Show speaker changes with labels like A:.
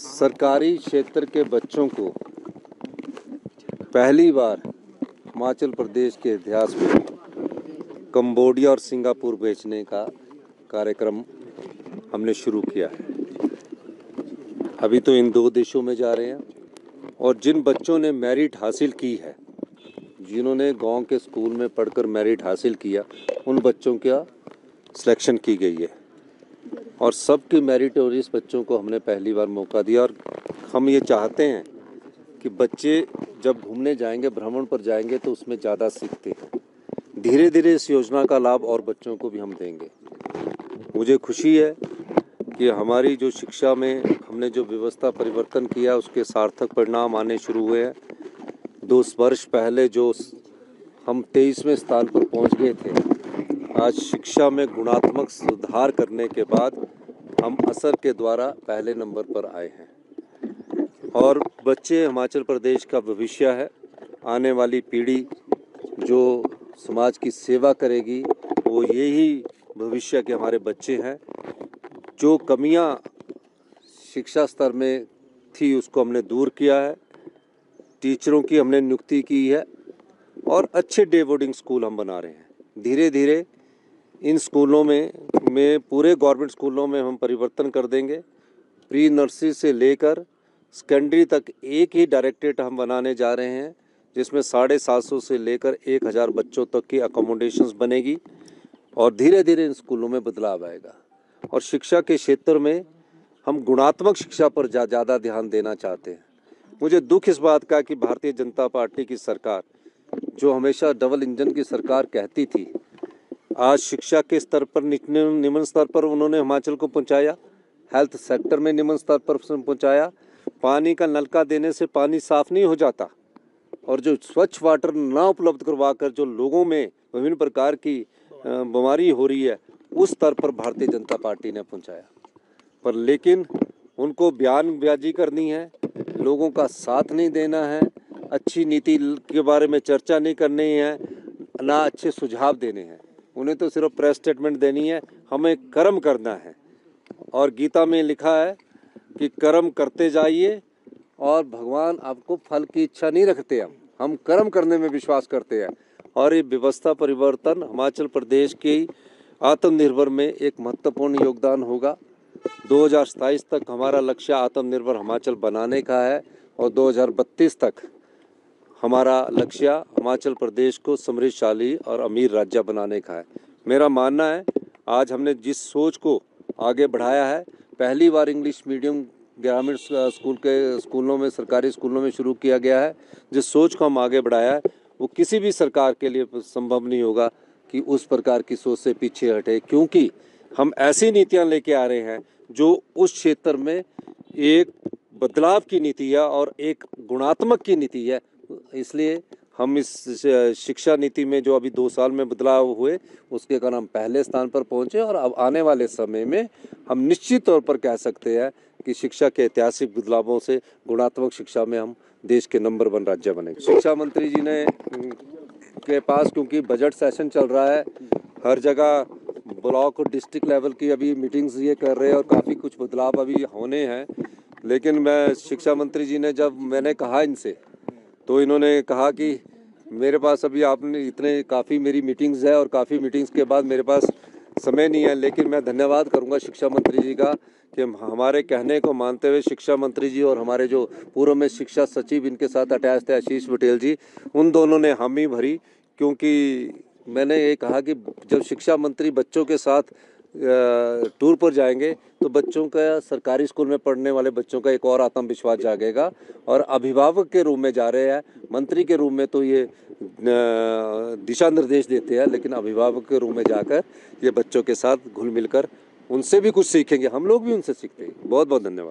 A: सरकारी क्षेत्र के बच्चों को पहली बार हिमाचल प्रदेश के इतिहास में कंबोडिया और सिंगापुर भेजने का कार्यक्रम हमने शुरू किया है। अभी तो इन दो देशों में जा रहे हैं और जिन बच्चों ने मेरिट हासिल की है, जिन्होंने गांव के स्कूल में पढ़कर मेरिट हासिल किया, उन बच्चों का सिलेक्शन की गई है और सबकी मेरिटोरियस बच्चों को हमने पहली बार मौका दिया। और हम ये चाहते हैं कि बच्चे जब घूमने जाएंगे, भ्रमण पर जाएंगे, तो उसमें ज़्यादा सीखते हैं। धीरे धीरे इस योजना का लाभ और बच्चों को भी हम देंगे। मुझे खुशी है कि हमारी जो शिक्षा में हमने जो व्यवस्था परिवर्तन किया, उसके सार्थक परिणाम आने शुरू हुए हैं। 2 वर्ष पहले जो हम 23वें स्थान पर पहुंच गए थे, आज शिक्षा में गुणात्मक सुधार करने के बाद हम असर के द्वारा पहले नंबर पर आए हैं। और बच्चे हिमाचल प्रदेश का भविष्य है। आने वाली पीढ़ी जो समाज की सेवा करेगी, वो यही भविष्य के हमारे बच्चे हैं। जो कमियां शिक्षा स्तर में थी, उसको हमने दूर किया है। टीचरों की हमने नियुक्ति की है और अच्छे डे बोर्डिंग स्कूल हम बना रहे हैं। धीरे धीरे इन स्कूलों में पूरे गवर्नमेंट स्कूलों में हम परिवर्तन कर देंगे। प्री नर्सरी से लेकर सेकेंडरी तक एक ही डायरेक्टरेट हम बनाने जा रहे हैं, जिसमें 750 से लेकर 1000 बच्चों तक की अकोमोडेशंस बनेगी और धीरे धीरे इन स्कूलों में बदलाव आएगा। और शिक्षा के क्षेत्र में हम गुणात्मक शिक्षा पर ज़्यादा ध्यान देना चाहते हैं। मुझे दुख इस बात का कि भारतीय जनता पार्टी की सरकार, जो हमेशा डबल इंजन की सरकार कहती थी, आज शिक्षा के स्तर पर निम्न स्तर पर उन्होंने हिमाचल को पहुंचाया, हेल्थ सेक्टर में निम्न स्तर पर पहुंचाया। पानी का नलका देने से पानी साफ नहीं हो जाता और जो स्वच्छ वाटर ना उपलब्ध करवाकर जो लोगों में विभिन्न प्रकार की बीमारी हो रही है, उस स्तर पर भारतीय जनता पार्टी ने पहुंचाया। पर लेकिन उनको बयानबाजी करनी है, लोगों का साथ नहीं देना है, अच्छी नीति के बारे में चर्चा नहीं करनी है, ना अच्छे सुझाव देने हैं। उन्हें तो सिर्फ प्रेस स्टेटमेंट देनी है। हमें कर्म करना है और गीता में लिखा है कि कर्म करते जाइए और भगवान आपको फल की इच्छा नहीं रखते। हम कर्म करने में विश्वास करते हैं और ये व्यवस्था परिवर्तन हिमाचल प्रदेश की आत्मनिर्भर में एक महत्वपूर्ण योगदान होगा। 2027 तक हमारा लक्ष्य आत्मनिर्भर हिमाचल बनाने का है और 2032 तक हमारा लक्ष्य हिमाचल प्रदेश को समृद्धशाली और अमीर राज्य बनाने का है। मेरा मानना है, आज हमने जिस सोच को आगे बढ़ाया है, पहली बार इंग्लिश मीडियम ग्रामीण स्कूलों में, सरकारी स्कूलों में शुरू किया गया है। जिस सोच को हम आगे बढ़ाया है, वो किसी भी सरकार के लिए संभव नहीं होगा कि उस प्रकार की सोच से पीछे हटे, क्योंकि हम ऐसी नीतियां लेके आ रहे हैं जो उस क्षेत्र में एक बदलाव की नीति है और एक गुणात्मक की नीति है। इसलिए हम इस शिक्षा नीति में जो अभी 2 साल में बदलाव हुए, उसके कारण हम पहले स्थान पर पहुंचे और अब आने वाले समय में हम निश्चित तौर पर कह सकते हैं कि शिक्षा के ऐतिहासिक बदलावों से गुणात्मक शिक्षा में हम देश के नंबर 1 राज्य बनेंगे। शिक्षा मंत्री जी ने के पास, क्योंकि बजट सेशन चल रहा है, हर जगह ब्लॉक और डिस्ट्रिक्ट लेवल की अभी मीटिंग्स ये कर रहे हैं और काफ़ी कुछ बदलाव अभी होने हैं। लेकिन मैं शिक्षा मंत्री जी ने, जब मैंने कहा इनसे, तो इन्होंने कहा कि मेरे पास अभी आपने काफ़ी मेरी मीटिंग्स है और काफ़ी मीटिंग्स के बाद मेरे पास समय नहीं है। लेकिन मैं धन्यवाद करूंगा शिक्षा मंत्री जी का कि हमारे कहने को मानते हुए शिक्षा मंत्री जी और हमारे जो पूर्व में शिक्षा सचिव इनके साथ अटैच थे, आशीष पटेल जी, उन दोनों ने हामी भरी। क्योंकि मैंने ये कहा कि जब शिक्षा मंत्री बच्चों के साथ टूर पर जाएंगे तो बच्चों का, सरकारी स्कूल में पढ़ने वाले बच्चों का एक और आत्मविश्वास जागेगा। और अभिभावक के रूप में जा रहे हैं, मंत्री के रूप में तो ये दिशा निर्देश देते हैं, लेकिन अभिभावक के रूप में जाकर ये बच्चों के साथ घुल मिलकर उनसे भी कुछ सीखेंगे। हम लोग भी उनसे सीखते हैं। बहुत बहुत धन्यवाद।